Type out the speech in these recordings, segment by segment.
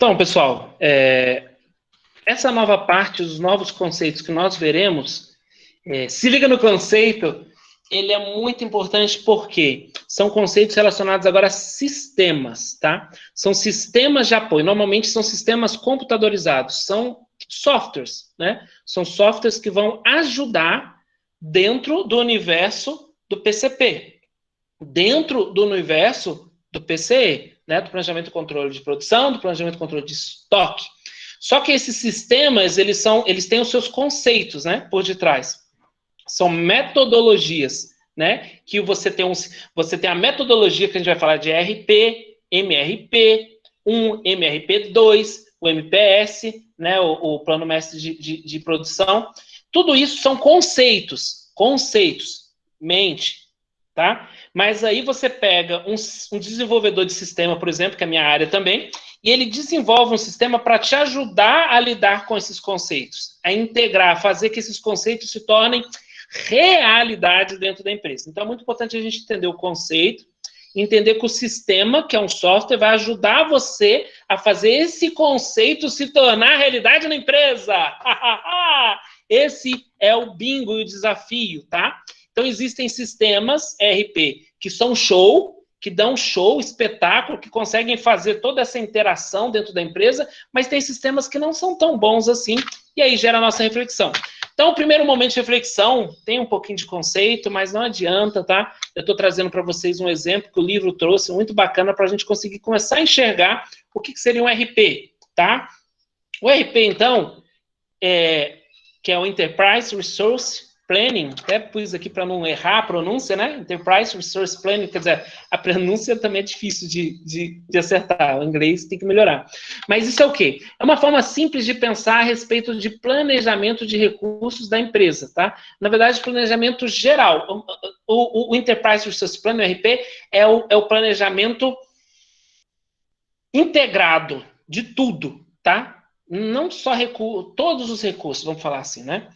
Então, pessoal, essa nova parte, os novos conceitos que nós veremos, se liga no conceito, ele é muito importante porque são conceitos relacionados agora a sistemas, tá? São sistemas de apoio, normalmente são sistemas computadorizados, são softwares, né? São softwares que vão ajudar dentro do universo do PCP, dentro do universo do PCE, né? Do planejamento e controle de produção, do planejamento e controle de estoque. Só que esses sistemas, eles têm os seus conceitos, né, por detrás. São metodologias, né, que você tem a metodologia que a gente vai falar de RP, MRP, MRP2, o MPS, né, o Plano Mestre de Produção. Tudo isso são conceitos, mente, tá? Mas aí você pega um desenvolvedor de sistema, por exemplo, que é a minha área também, e ele desenvolve um sistema para te ajudar a lidar com esses conceitos, a integrar, fazer que esses conceitos se tornem realidade dentro da empresa. Então, é muito importante a gente entender o conceito, entender que o sistema, que é um software, vai ajudar você a fazer esse conceito se tornar realidade na empresa. Esse é o bingo e o desafio, tá? Então, existem sistemas ERP que são show, que dão show, espetáculo, que conseguem fazer toda essa interação dentro da empresa, mas tem sistemas que não são tão bons assim, e aí gera a nossa reflexão. Então, o primeiro momento de reflexão tem um pouquinho de conceito, mas não adianta, tá? Eu estou trazendo para vocês um exemplo que o livro trouxe, muito bacana, para a gente conseguir começar a enxergar o que seria um RP, tá? O RP, então, que é o Enterprise Resource Planning, até pus aqui para não errar a pronúncia, né? Enterprise Resource Planning, quer dizer, a pronúncia também é difícil de acertar, o inglês tem que melhorar. Mas isso é o quê? É uma forma simples de pensar a respeito de planejamento de recursos da empresa, tá? Na verdade, planejamento geral. O Enterprise Resource Planning, o RP, é o planejamento integrado de tudo, tá? Não só todos os recursos, vamos falar assim, né?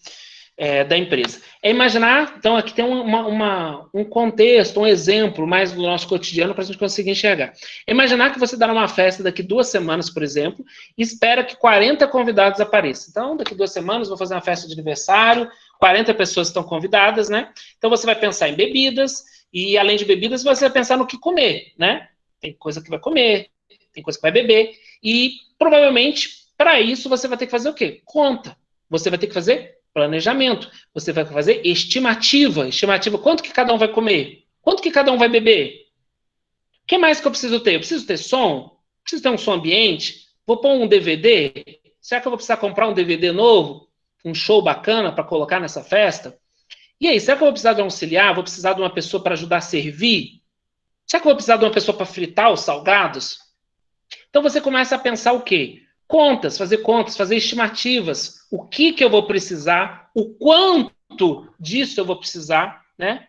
Da empresa. É imaginar, então, aqui tem um contexto, um exemplo mais do nosso cotidiano para a gente conseguir enxergar. É imaginar que você dá uma festa daqui 2 semanas, por exemplo, e espera que 40 convidados apareçam. Então, daqui 2 semanas, vou fazer uma festa de aniversário, 40 pessoas estão convidadas, né? Então, você vai pensar em bebidas, e além de bebidas, você vai pensar no que comer, né? Tem coisa que vai comer, tem coisa que vai beber, e provavelmente, para isso, você vai ter que fazer o quê? Conta. Você vai ter que fazer planejamento. Você vai fazer estimativa. Estimativa, quanto que cada um vai comer? Quanto que cada um vai beber? O que mais que eu preciso ter? Eu preciso ter som? Preciso ter um som ambiente? Vou pôr um DVD? Será que eu vou precisar comprar um DVD novo? Um show bacana para colocar nessa festa? E aí, será que eu vou precisar de um auxiliar? Vou precisar de uma pessoa para ajudar a servir? Será que eu vou precisar de uma pessoa para fritar os salgados? Então você começa a pensar o quê? Contas, fazer estimativas. O que eu vou precisar, o quanto disso eu vou precisar, né?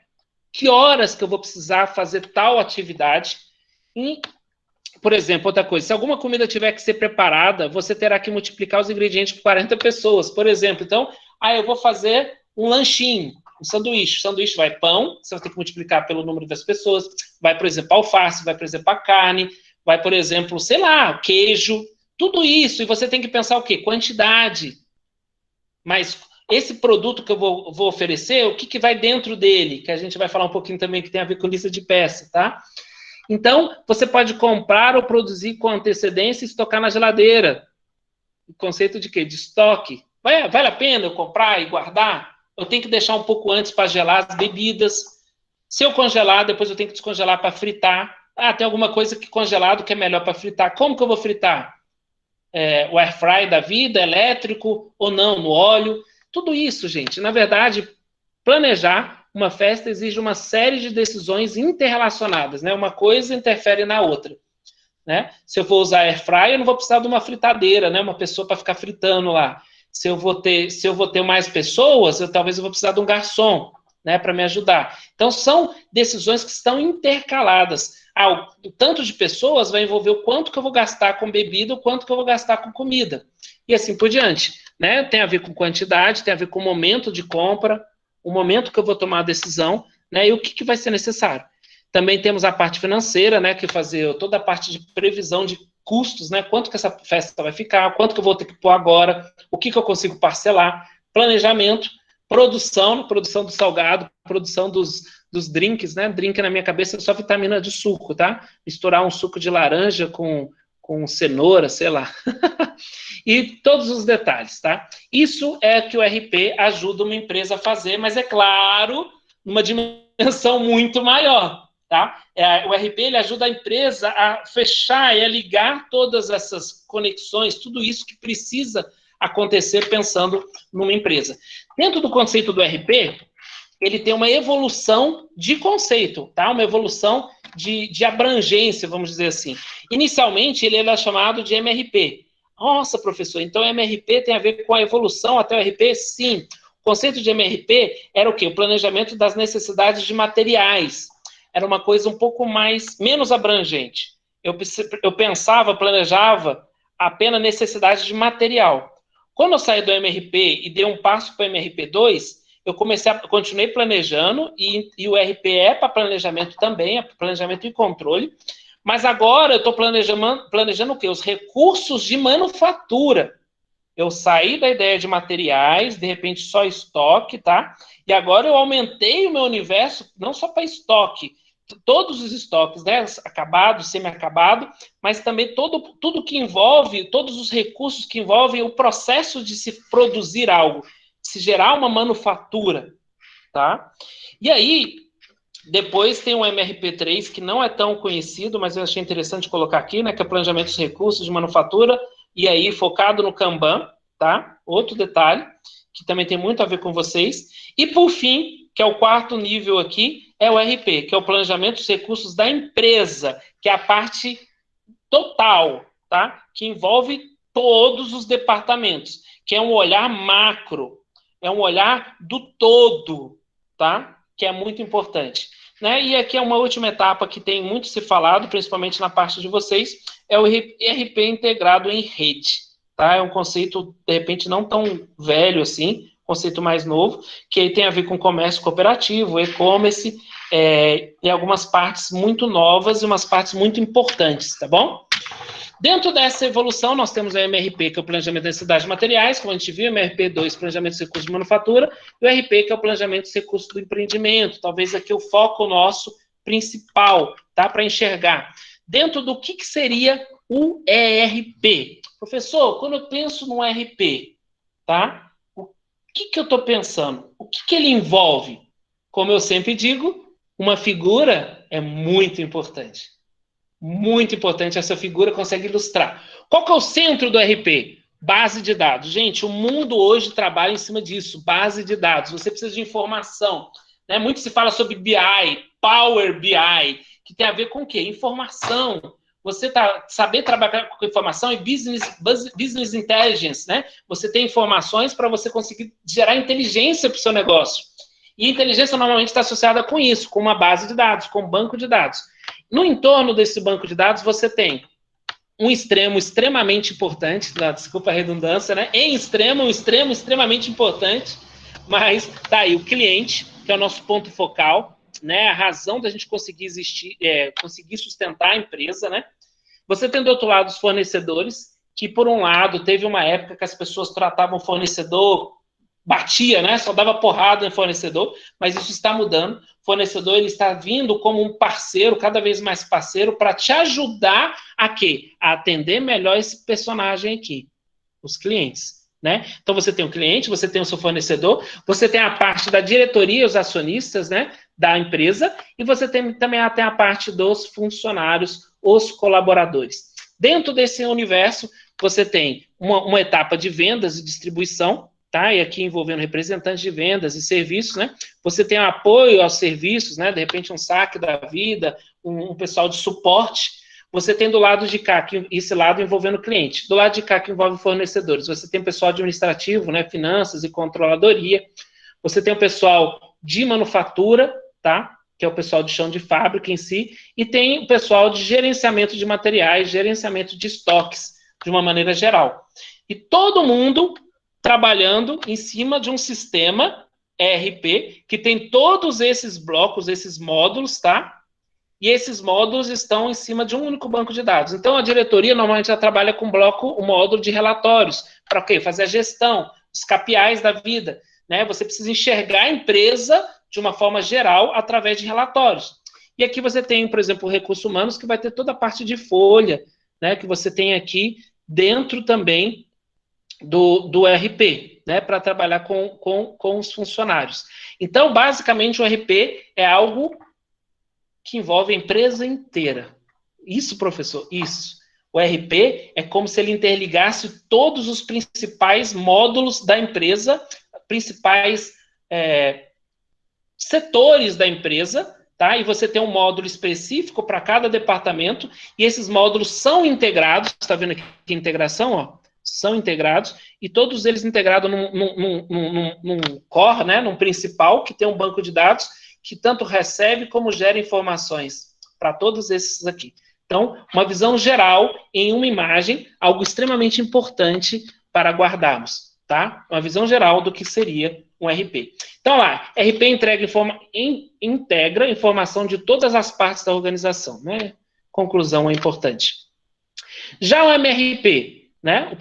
Que horas que eu vou precisar fazer tal atividade. E, por exemplo, outra coisa, se alguma comida tiver que ser preparada, você terá que multiplicar os ingredientes por 40 pessoas, por exemplo. Então, eu vou fazer um lanchinho, um sanduíche. O sanduíche vai pão, você vai ter que multiplicar pelo número das pessoas. Vai, por exemplo, alface, vai, por exemplo, a carne, vai, por exemplo, sei lá, queijo. Tudo isso, e você tem que pensar o quê? Quantidade. Mas esse produto que eu vou oferecer, o que vai dentro dele? Que a gente vai falar um pouquinho também, que tem a ver com lista de peças, tá? Então, você pode comprar ou produzir com antecedência e estocar na geladeira. O conceito de quê? De estoque. Vale a pena eu comprar e guardar? Eu tenho que deixar um pouco antes para gelar as bebidas. Se eu congelar, depois eu tenho que descongelar para fritar. Tem alguma coisa que congelado que é melhor para fritar. Como que eu vou fritar? O air fry da vida, elétrico ou não, no óleo. Tudo isso, gente, na verdade, planejar uma festa exige uma série de decisões interrelacionadas, né? Uma coisa interfere na outra, né? Se eu vou usar air fry, eu não vou precisar de uma fritadeira, né? Uma pessoa para ficar fritando lá. Se eu vou ter mais pessoas, talvez eu vou precisar de um garçom, né, para me ajudar. Então, são decisões que estão intercaladas. O tanto de pessoas vai envolver o quanto que eu vou gastar com bebida, o quanto que eu vou gastar com comida. E assim por diante. Né? Tem a ver com quantidade, tem a ver com o momento de compra, o momento que eu vou tomar a decisão, né, e o que vai ser necessário. Também temos a parte financeira, né, que fazer toda a parte de previsão de custos, né? Quanto que essa festa vai ficar, quanto que eu vou ter que pôr agora, o que eu consigo parcelar, planejamento, produção do salgado, produção dos drinks, né? Drink na minha cabeça é só vitamina de suco, tá? Misturar um suco de laranja com cenoura, sei lá. E todos os detalhes, tá? Isso é que o RP ajuda uma empresa a fazer, mas é claro, numa dimensão muito maior, tá? O RP ele ajuda a empresa a fechar e a ligar todas essas conexões, tudo isso que precisa acontecer pensando numa empresa. Dentro do conceito do RP, ele tem uma evolução de conceito, tá? Uma evolução de abrangência, vamos dizer assim. Inicialmente, ele era chamado de MRP. Nossa, professor, então MRP tem a ver com a evolução até o RP? Sim. O conceito de MRP era o quê? O planejamento das necessidades de materiais. Era uma coisa um pouco menos abrangente. Eu pensava, planejava apenas necessidade de material. Quando eu saí do MRP e dei um passo para o MRP2, eu continuei planejando, e o RP é para planejamento também, é para planejamento e controle, mas agora eu estou planejando o quê? Os recursos de manufatura. Eu saí da ideia de materiais, de repente só estoque, tá? E agora eu aumentei o meu universo, não só para estoque, todos os estoques, né? Acabado, semi-acabado, mas também tudo que envolve, todos os recursos que envolvem o processo de se produzir algo, se gerar uma manufatura, tá? E aí, depois tem o MRP3, que não é tão conhecido, mas eu achei interessante colocar aqui, né, que é o planejamento dos recursos de manufatura, e aí focado no Kanban, tá? Outro detalhe, que também tem muito a ver com vocês. E por fim, que é o quarto nível aqui, é o RP, que é o planejamento dos recursos da empresa, que é a parte total, tá? Que envolve todos os departamentos, que é um olhar macro, é um olhar do todo, tá? Que é muito importante. Né? E aqui é uma última etapa que tem muito se falado, principalmente na parte de vocês, é o RP integrado em rede. Tá? É um conceito, de repente, não tão velho assim, conceito mais novo, que aí tem a ver com comércio cooperativo, e-commerce, e algumas partes muito novas e umas partes muito importantes, tá bom? Dentro dessa evolução, nós temos o MRP, que é o planejamento das necessidades de materiais, como a gente viu, o MRP2, planejamento dos recursos de manufatura, e o RP, que é o planejamento dos recursos do empreendimento. Talvez aqui o foco nosso principal, tá? Para enxergar. Dentro do que seria o ERP? Professor, quando eu penso no ERP, tá? O que eu estou pensando? O que ele envolve? Como eu sempre digo, uma figura é muito importante. Muito importante, essa figura consegue ilustrar. Qual que é o centro do RP? Base de dados. Gente, o mundo hoje trabalha em cima disso, base de dados. Você precisa de informação. Né? Muito se fala sobre BI, Power BI, que tem a ver com o quê? Informação. Você saber trabalhar com informação e business intelligence, né? Você tem informações para você conseguir gerar inteligência para o seu negócio. E inteligência normalmente está associada com isso, com uma base de dados, com um banco de dados. No entorno desse banco de dados, você tem um extremo extremamente importante, desculpa a redundância, né? Em extremo, um extremo extremamente importante, mas tá aí o cliente, que é o nosso ponto focal, né? A razão da gente conseguir existir, conseguir sustentar a empresa, né? Você tem do outro lado os fornecedores, que por um lado teve uma época que as pessoas tratavam o fornecedor, batia, né? Só dava porrada no fornecedor, mas isso está mudando. O fornecedor ele está vindo como um parceiro, cada vez mais parceiro, para te ajudar a quê? A atender melhor esse personagem aqui, os clientes. Né? Então você tem o cliente, você tem o seu fornecedor, você tem a parte da diretoria, os acionistas, né, da empresa, e você também tem a parte dos funcionários, os colaboradores. Dentro desse universo, você tem uma etapa de vendas e distribuição, tá? E aqui envolvendo representantes de vendas e serviços, né? Você tem apoio aos serviços, né? De repente um saque da vida, um pessoal de suporte. Você tem do lado de cá, esse lado envolvendo o cliente. Do lado de cá, que envolve fornecedores. Você tem pessoal administrativo, né? Finanças e controladoria. Você tem o pessoal de manufatura, tá? Que é o pessoal de chão de fábrica em si. E tem o pessoal de gerenciamento de materiais, gerenciamento de estoques, de uma maneira geral. E todo mundo trabalhando em cima de um sistema ERP que tem todos esses blocos, esses módulos, tá? e esses módulos estão em cima de um único banco de dados. Então, a diretoria normalmente já trabalha com o módulo de relatórios, para quê? Fazer a gestão, os KPIs da vida, né? Você precisa enxergar a empresa de uma forma geral através de relatórios. E aqui você tem, por exemplo, o recursos humanos, que vai ter toda a parte de folha, né? Que você tem aqui dentro também do RP, né? Para trabalhar com os funcionários. Então, basicamente, o RP é algo que envolve a empresa inteira. Isso, professor, isso. O RP é como se ele interligasse todos os principais módulos da empresa, principais setores da empresa, tá? E você tem um módulo específico para cada departamento, e esses módulos são integrados, está vendo aqui a integração, ó? São integrados, e todos eles integrados num core, né? Num principal, que tem um banco de dados, que tanto recebe como gera informações para todos esses aqui. Então, uma visão geral em uma imagem, algo extremamente importante para guardarmos, tá? Uma visão geral do que seria um RP. Então, lá, RP integra informação de todas as partes da organização, né? Conclusão é importante. Já o MRP, né?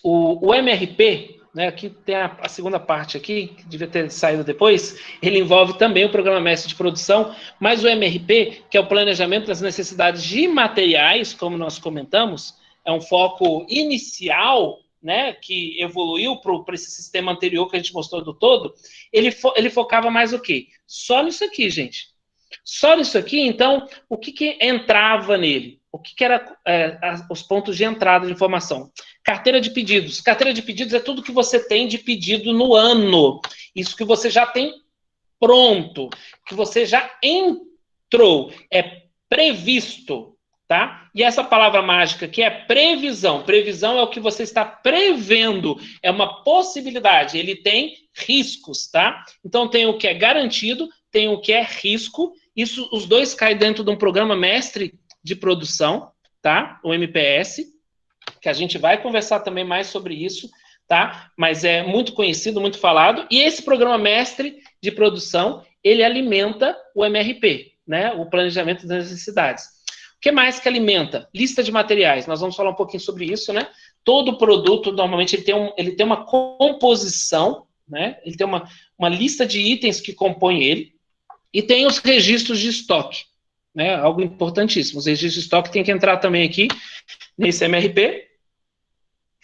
O MRP, né, aqui tem a segunda parte aqui, que devia ter saído depois, ele envolve também o Programa Mestre de Produção, mas o MRP, que é o planejamento das necessidades de materiais, como nós comentamos, é um foco inicial, né, que evoluiu para esse sistema anterior que a gente mostrou do todo, ele focava mais o quê? Só nisso aqui, gente. Só nisso aqui, então, o que entrava nele? O que era os pontos de entrada de informação? Carteira de pedidos. Carteira de pedidos é tudo que você tem de pedido no ano. Isso que você já tem pronto, que você já entrou, é previsto, tá? E essa palavra mágica que é previsão. Previsão é o que você está prevendo, é uma possibilidade, ele tem riscos, tá? Então tem o que é garantido, tem o que é risco, isso, os dois caem dentro de um programa mestre de produção, tá? O MPS, que a gente vai conversar também mais sobre isso, tá? Mas é muito conhecido, muito falado, e esse programa mestre de produção, ele alimenta o MRP, né? O planejamento das necessidades. O que mais que alimenta? Lista de materiais, nós vamos falar um pouquinho sobre isso, né? Todo produto, normalmente, ele tem uma composição, né? Ele tem uma lista de itens que compõem ele, e tem os registros de estoque, né? Algo importantíssimo. Os registros de estoque tem que entrar também aqui nesse MRP.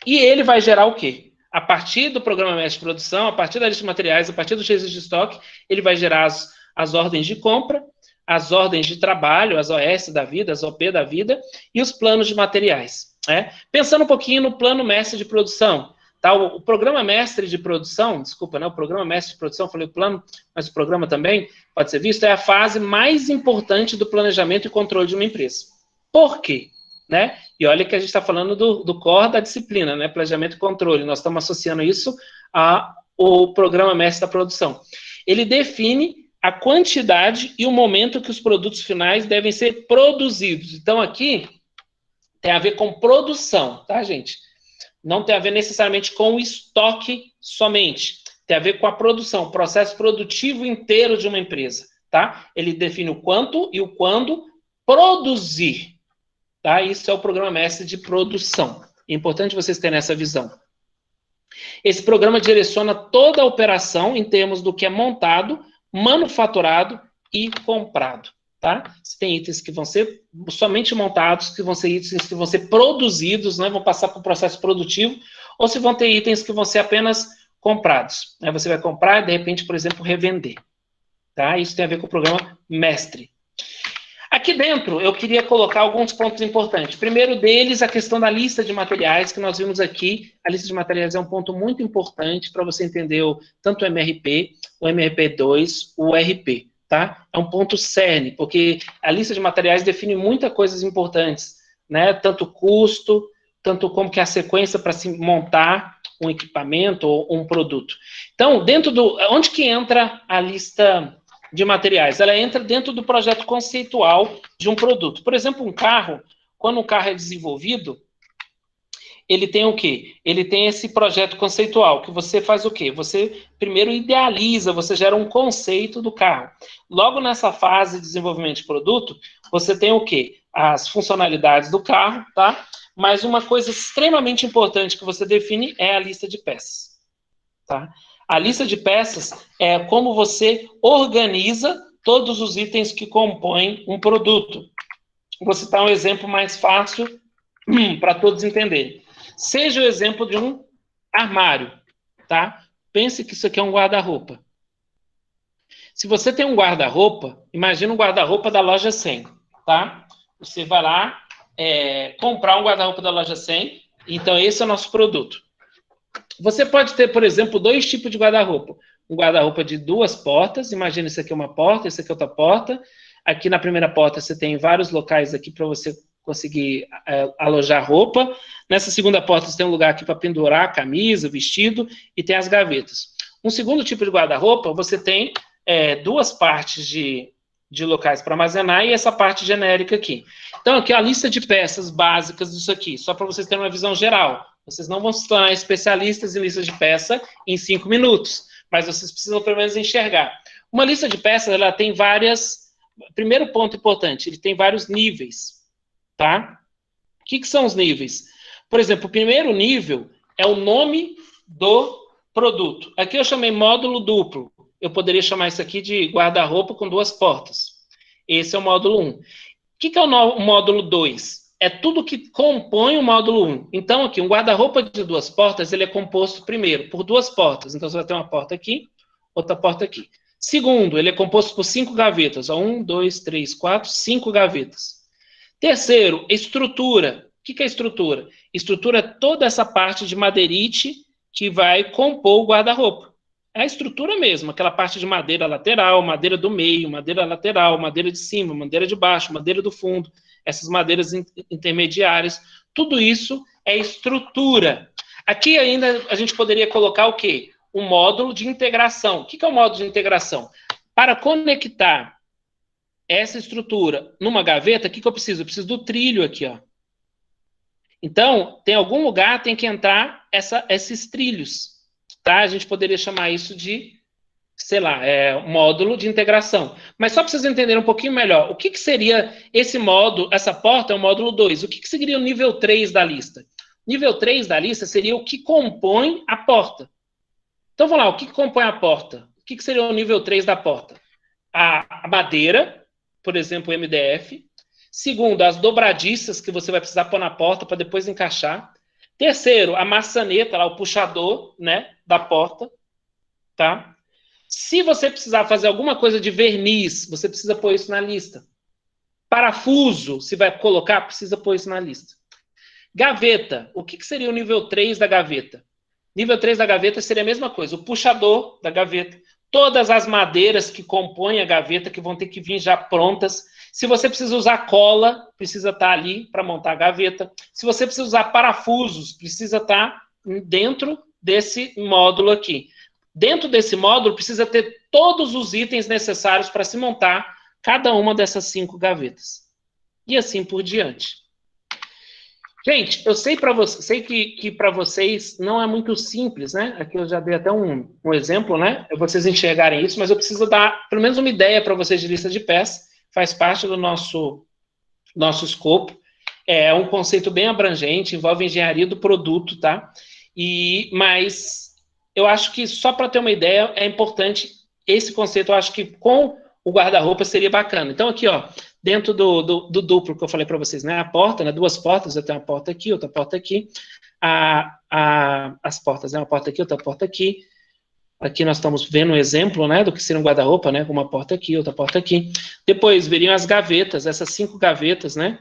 E ele vai gerar o quê? A partir do programa mestre de produção, a partir da lista de materiais, a partir dos registros de estoque, ele vai gerar as ordens de compra, as ordens de trabalho, as OS da vida, as OP da vida e os planos de materiais. Né? Pensando um pouquinho no plano mestre de produção. Tá? O programa mestre de produção, desculpa, né? O programa mestre de produção, falei o plano, mas o programa também pode ser visto, é a fase mais importante do planejamento e controle de uma empresa. Por quê? Né? E olha que a gente está falando do core da disciplina, né? Planejamento e controle. Nós estamos associando isso ao programa mestre da produção. Ele define a quantidade e o momento que os produtos finais devem ser produzidos. Então, aqui tem a ver com produção, tá, gente? Não tem a ver necessariamente com o estoque somente. Tem a ver com a produção, o processo produtivo inteiro de uma empresa, tá? Ele define o quanto e o quando produzir. Tá? Isso é o programa mestre de produção. É importante vocês terem essa visão. Esse programa direciona toda a operação em termos do que é montado, manufaturado e comprado. Tá? Se tem itens que vão ser somente montados, que vão ser itens que vão ser produzidos, né? Vão passar para o processo produtivo, ou se vão ter itens que vão ser apenas comprados. Né? Você vai comprar e, de repente, por exemplo, revender. Tá? Isso tem a ver com o programa mestre. Aqui dentro, eu queria colocar alguns pontos importantes. Primeiro deles, a questão da lista de materiais, que nós vimos aqui. A lista de materiais é um ponto muito importante para você entender tanto o MRP, o MRP2, o RP, tá? É um ponto cerne, porque a lista de materiais define muitas coisas importantes, né? Tanto custo, tanto como que é a sequência para se montar um equipamento ou um produto. Então, onde que entra a lista de materiais? Ela entra dentro do projeto conceitual de um produto. Por exemplo, um carro, quando um carro é desenvolvido, ele tem o quê? Ele tem esse projeto conceitual, que você faz o quê? Você primeiro idealiza, você gera um conceito do carro. Logo nessa fase de desenvolvimento de produto, você tem o quê? As funcionalidades do carro, tá? Mas uma coisa extremamente importante que você define é a lista de peças, tá? A lista de peças é como você organiza todos os itens que compõem um produto. Vou citar um exemplo mais fácil para todos entenderem. Seja o exemplo de um armário, tá? Pense que isso aqui é um guarda-roupa. Se você tem um guarda-roupa, imagina um guarda-roupa da loja 100, tá? Você vai lá comprar um guarda-roupa da loja 100, então esse é o nosso produto. Você pode ter, por exemplo, 2 tipos de guarda-roupa. Um guarda-roupa de 2 portas, imagina isso aqui é uma porta, isso aqui é outra porta. Aqui na primeira porta você tem vários locais aqui para você conseguir alojar roupa. Nessa segunda porta você tem um lugar aqui para pendurar camisa, vestido, e tem as gavetas. Um segundo tipo de guarda-roupa, você tem 2 partes de locais para armazenar e essa parte genérica aqui. Então, aqui é a lista de peças básicas disso aqui, só para vocês terem uma visão geral. Vocês não vão se tornar especialistas em listas de peça em 5 minutos, mas vocês precisam pelo menos enxergar. Uma lista de peças, ela tem várias... Primeiro ponto importante, ele tem vários níveis, tá? O que são os níveis? Por exemplo, o primeiro nível é o nome do produto. Aqui eu chamei módulo duplo. Eu poderia chamar isso aqui de guarda-roupa com 2 portas. Esse é o módulo 1. O que é o módulo 2? É tudo que compõe o módulo 1. Então, aqui, um guarda-roupa de 2 portas, ele é composto, primeiro, por 2 portas. Então, você vai ter uma porta aqui, outra porta aqui. Segundo, ele é composto por 5 gavetas. 1, 2, 3, 4, 5 gavetas. Terceiro, estrutura. O que é estrutura? Estrutura é toda essa parte de madeirite que vai compor o guarda-roupa. É a estrutura mesmo, aquela parte de madeira lateral, madeira do meio, madeira lateral, madeira de cima, madeira de baixo, madeira do fundo, essas madeiras intermediárias, tudo isso é estrutura. Aqui ainda a gente poderia colocar o quê? Um módulo de integração. O que é o módulo de integração? Para conectar essa estrutura numa gaveta, o que eu preciso? Eu preciso do trilho aqui, ó. Então, tem algum lugar, tem que entrar esses trilhos. Tá? A gente poderia chamar isso de, sei lá, módulo de integração. Mas só para vocês entenderem um pouquinho melhor, o que seria esse módulo, essa porta é o módulo 2. O que seria o nível 3 da lista? Nível 3 da lista seria o que compõe a porta. Então, vamos lá, o que compõe a porta? O que seria o nível 3 da porta? A madeira, por exemplo, o MDF. Segundo, as dobradiças que você vai precisar pôr na porta para depois encaixar. Terceiro, a maçaneta, lá, o puxador, né, da porta, tá? Se você precisar fazer alguma coisa de verniz, você precisa pôr isso na lista. Parafuso, se vai colocar, precisa pôr isso na lista. Gaveta, o que seria o nível 3 da gaveta? Nível 3 da gaveta seria a mesma coisa, o puxador da gaveta, todas as madeiras que compõem a gaveta, que vão ter que vir já prontas. Se você precisa usar cola, precisa estar ali para montar a gaveta. Se você precisa usar parafusos, precisa estar dentro desse módulo aqui. Dentro desse módulo, precisa ter todos os itens necessários para se montar cada uma dessas 5 gavetas. E assim por diante. Gente, eu sei que para vocês não é muito simples, né? Aqui eu já dei até um exemplo, né? Vocês enxergarem isso, mas eu preciso dar pelo menos uma ideia para vocês de lista de peças. Faz parte do nosso escopo. É um conceito bem abrangente, envolve engenharia do produto, tá? Mas eu acho que só para ter uma ideia é importante esse conceito. Eu acho que com o guarda-roupa seria bacana. Então aqui, ó, dentro do duplo que eu falei para vocês, né? A porta, né? 2 portas, eu tenho uma porta aqui, outra porta aqui. As portas, né? Uma porta aqui, outra porta aqui. Aqui nós estamos vendo um exemplo, né, do que seria um guarda-roupa, né, com uma porta aqui, outra porta aqui. Depois veriam as gavetas, essas 5 gavetas, né.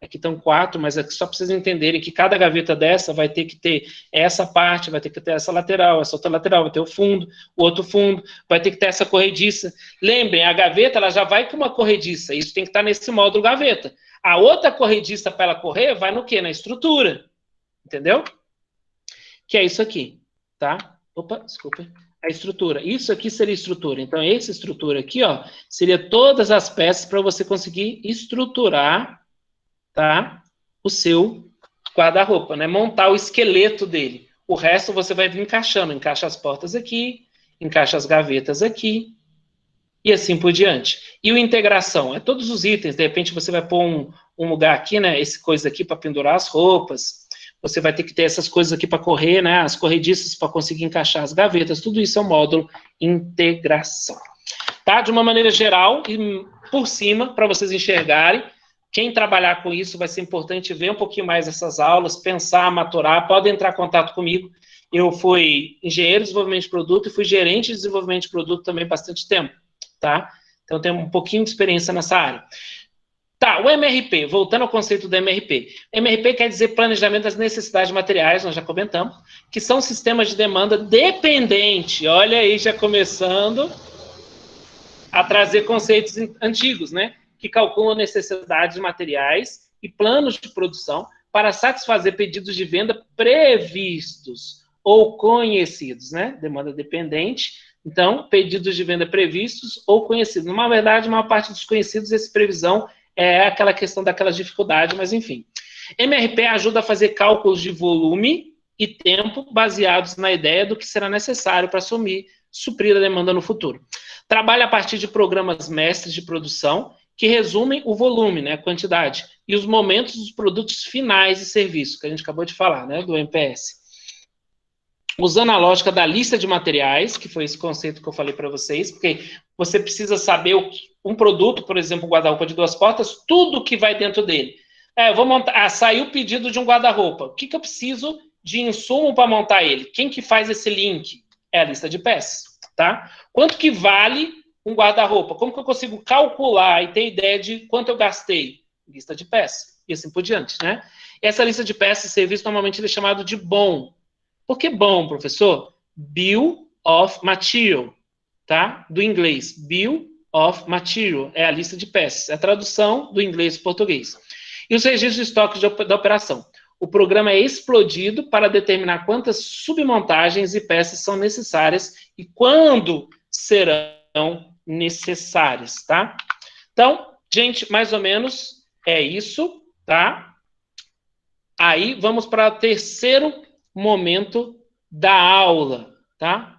Aqui estão 4, mas é só para vocês entenderem que cada gaveta dessa vai ter que ter essa parte, vai ter que ter essa lateral, essa outra lateral, vai ter o fundo, o outro fundo, vai ter que ter essa corrediça. Lembrem, a gaveta ela já vai com uma corrediça, isso tem que estar nesse módulo gaveta. A outra corrediça para ela correr vai no quê? Na estrutura. Entendeu? Que é isso aqui, tá? Opa, desculpa. A estrutura. Isso aqui seria estrutura. Então, essa estrutura aqui, ó, seria todas as peças para você conseguir estruturar, tá? O seu guarda-roupa, né? Montar o esqueleto dele. O resto você vai vir encaixando. Encaixa as portas aqui, encaixa as gavetas aqui, e assim por diante. E o integração? É todos os itens. De repente você vai pôr um lugar aqui, né? Esse coisa aqui para pendurar as roupas. Você vai ter que ter essas coisas aqui para correr, né? As corrediças para conseguir encaixar as gavetas. Tudo isso é o módulo integração. Tá? De uma maneira geral e por cima, para vocês enxergarem. Quem trabalhar com isso vai ser importante ver um pouquinho mais essas aulas, pensar, maturar, pode entrar em contato comigo. Eu fui engenheiro de desenvolvimento de produto e fui gerente de desenvolvimento de produto também bastante tempo, tá? Então, tenho um pouquinho de experiência nessa área. Tá, o MRP, voltando ao conceito do MRP. MRP quer dizer Planejamento das Necessidades de Materiais, nós já comentamos, que são sistemas de demanda dependente. Olha aí, já começando a trazer conceitos antigos, né? Que calculam necessidades de materiais e planos de produção para satisfazer pedidos de venda previstos ou conhecidos, né? Demanda dependente. Então, pedidos de venda previstos ou conhecidos. Na verdade, a maior parte dos conhecidos, essa previsão é aquela questão daquelas dificuldades, mas enfim. MRP ajuda a fazer cálculos de volume e tempo baseados na ideia do que será necessário para suprir a demanda no futuro. Trabalha a partir de programas mestres de produção que resumem o volume, né, a quantidade, e os momentos dos produtos finais e serviços, que a gente acabou de falar, né, do MPS. Usando a lógica da lista de materiais, que foi esse conceito que eu falei para vocês, porque você precisa saber um produto, por exemplo, um guarda-roupa de 2 portas, tudo que vai dentro dele. Eu vou montar, saiu o pedido de um guarda-roupa. O que eu preciso de insumo para montar ele? Quem que faz esse link? É a lista de peças, tá? Quanto que vale um guarda-roupa? Como que eu consigo calcular e ter ideia de quanto eu gastei? Lista de peças, e assim por diante, né? Essa lista de peças e serviços, normalmente, ele é chamado de BOM. Por que BOM, professor? Bill of Material, tá? Do inglês, Bill of Material, é a lista de peças, é a tradução do inglês para o português. E os registros de estoque da operação. O programa é explodido para determinar quantas submontagens e peças são necessárias e quando serão necessárias, tá? Então, gente, mais ou menos é isso, tá? Aí, vamos para o terceiro momento da aula, tá?